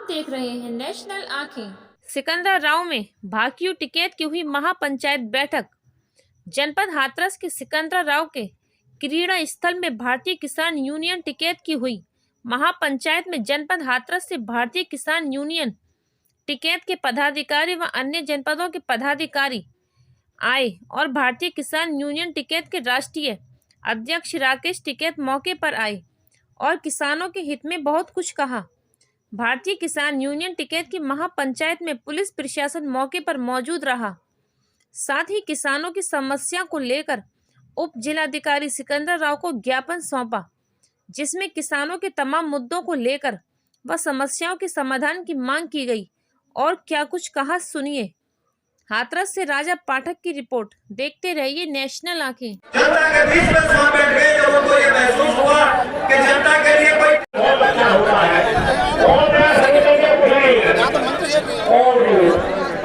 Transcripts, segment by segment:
आप देख रहे हैं नेशनल आंखें। सिकंदराव में भाकियू टिकैत की हुई महापंचायत बैठक। जनपद हाथरस के सिकंदराव के क्रीड़ा स्थल में भारतीय किसान यूनियन टिकैत की हुई महापंचायत में जनपद हाथरस से भारतीय किसान यूनियन टिकैत के पदाधिकारी व अन्य जनपदों के पदाधिकारी आए और भारतीय किसान यूनियन टिकैत के राष्ट्रीय अध्यक्ष राकेश टिकैत मौके पर आए और किसानों के हित में बहुत कुछ कहा। भारतीय किसान यूनियन टिकैत की महापंचायत में पुलिस प्रशासन मौके पर मौजूद रहा। साथ ही किसानों की समस्या को लेकर उप जिलाधिकारी सिकंदराव को ज्ञापन सौंपा, जिसमें किसानों के तमाम मुद्दों को लेकर व समस्याओं के समाधान की मांग की गई। और क्या कुछ कहा, सुनिए। हाथरस से राजा पाठक की रिपोर्ट। देखते रहिए नेशनल आंखें। जनता के बीच में वहां बैठ गए जब उनको ये महसूस हुआ कि जनता के लिए कोई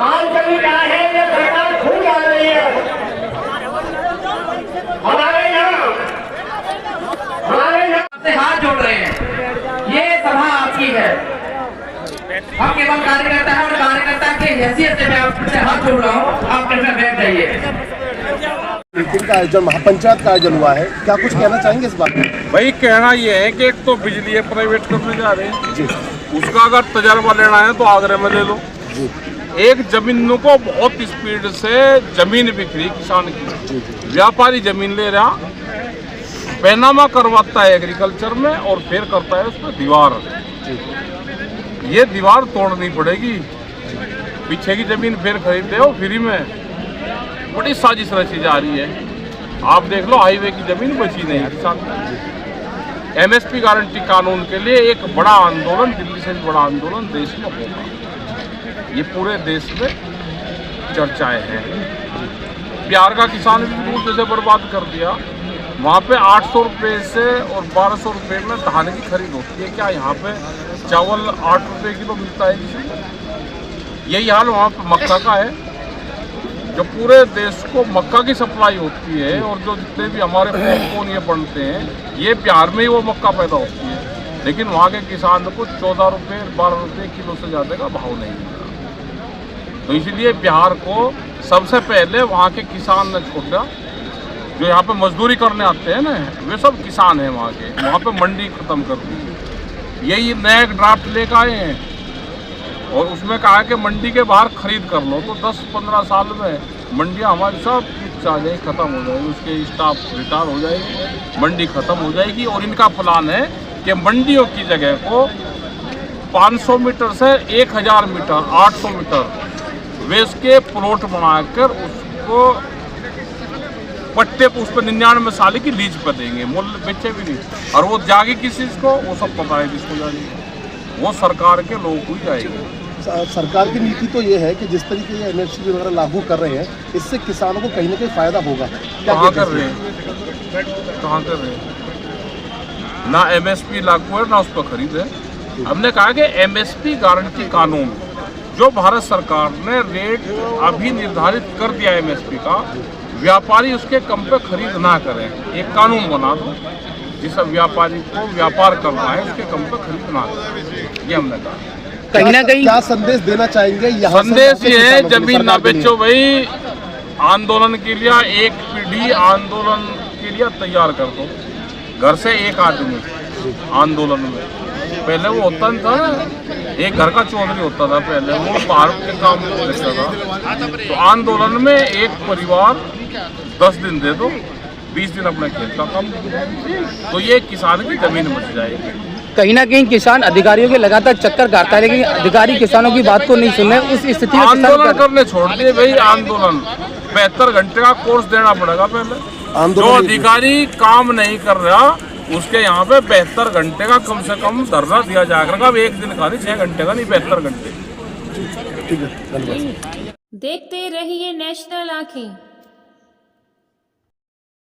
आज कभी क्या है ये सरकार खुद आ रही है हमारे यहाँ से हाथ जोड़ रहे हैं। ये सभा आपकी है, हम केवल कार्यकर्ता है और कार्यकर्ता की हैसियत से मैं आपसे हाथ जोड़ रहा हूँ। आप कृपया बैठ जाइए। मीटिंग का आयोजन, महापंचायत का आयोजन हुआ है, क्या कुछ कहना चाहेंगे इस बात में? भाई कहना ये है कि एक तो बिजली प्राइवेट करने जा रहे हैं जी, उसका अगर तजर्बा लेना है तो आगरे में ले लो जी, एक जमीनों को बहुत स्पीड से जमीन बिक्री किसान की, व्यापारी जमीन ले रहा, पैनामा करवाता है एग्रीकल्चर में और फिर करता है उसमें दीवार। ये दीवार तोड़नी पड़ेगी, पीछे की जमीन फिर खरीदते हो फ्री में। बड़ी साजिश रची जा रही है। आप देख लो हाईवे की जमीन बची नहीं किसान। एमएसपी गारंटी कानून के लिए एक बड़ा आंदोलन, दिल्ली से बड़ा आंदोलन देश में होगा। ये पूरे देश में चर्चाएं हैं। बिहार का किसान भी दूर जैसे बर्बाद कर दिया। वहाँ पे 800 रुपये से और 1200 रुपये में धान की खरीद होती है। क्या यहाँ पे चावल 8 रुपये किलो मिलता है किसी को? यही हाल वहाँ पे मक्का का है। जो पूरे देश को मक्का की सप्लाई होती है और जो जितने भी हमारे पॉपकॉर्न ये बनते हैं, ये बिहार में ही वो मक्का पैदा होती है। लेकिन वहाँ के किसान को 14 रुपये 12 रुपये किलो से ज़्यादा का भाव नहीं मिला। तो इसलिए बिहार को सबसे पहले वहाँ के किसान ने छोड़ा। जो यहाँ पे मजदूरी करने आते हैं ना, वे सब किसान हैं वहाँ के। वहाँ पे मंडी खत्म कर दी। यही नया एक ड्राफ्ट लेकर आए हैं और उसमें कहा कि मंडी के बाहर खरीद कर लो। तो 10-15 साल में मंडियाँ हमारी सब आ जाएगी, खत्म हो जाएगी, उसके स्टाफ रिटायर हो जाएगी, मंडी खत्म हो जाएगी। और इनका प्लान है कि मंडियों की जगह को 500 मीटर से 1000 मीटर 800 मीटर वे उसके प्लॉट बनाकर उसको पट्टे उस पर 99 साल की लीज पर देंगे, मूल्य बेचे भी नहीं। और वो जाएगी किस चीज़ को, वो सब पता है किसको जाएगी, वो सरकार के लोगों को ही जाएगी। सरकार की नीति तो ये है कि जिस तरीके से एमएसपी वगैरह लागू कर रहे हैं, इससे किसानों को कहीं ना कहीं फायदा होगा। कहाँ कर रहे हैं, कहाँ कर रहे हैं? ना एमएसपी लागू है ना उस पर खरीद है। हमने कहा कि एमएसपी गारंटी कानून जो भारत सरकार ने रेट अभी निर्धारित कर दिया एमएसपी का, व्यापारी उसके कम पे खरीद ना करें। एक कानून बना दो जिस व्यापारी को व्यापार करना है उसके कम पे खरीद ना करें। ये हमने कहा। कहीं ना कहीं क्या संदेश देना चाहेंगे? संदेश ये है, जमीन ना बेचो भाई। आंदोलन के लिए एक पीढ़ी आंदोलन के लिए तैयार कर दो। घर से एक आदमी आंदोलन में, पहले वो होता नहीं था, एक घर का चौधरी होता था पहले, वो बाहर के काम में देखता था। तो आंदोलन में एक परिवार 10 दिन दे दो, 20 दिन अपने खेत का काम, तो ये किसान की जमीन बच जाएगी। कहीं ना कहीं किसान अधिकारियों के लगातार चक्कर काटता है, लेकिन अधिकारी किसानों की बात को नहीं सुन रहे। उस स्थिति में आंदोलन करने छोड़ दिए भाई। आंदोलन 72 घंटे का कोर्स देना पड़ेगा पहले। जो अधिकारी काम नहीं कर रहा उसके यहाँ पे 72 घंटे का कम से कम धरना दिया जाएगा। एक दिन का नहीं, 6 घंटे का नहीं, 72 घंटे। ठीक है, धन्यवाद। देखते रहिए नेशनल आंखें।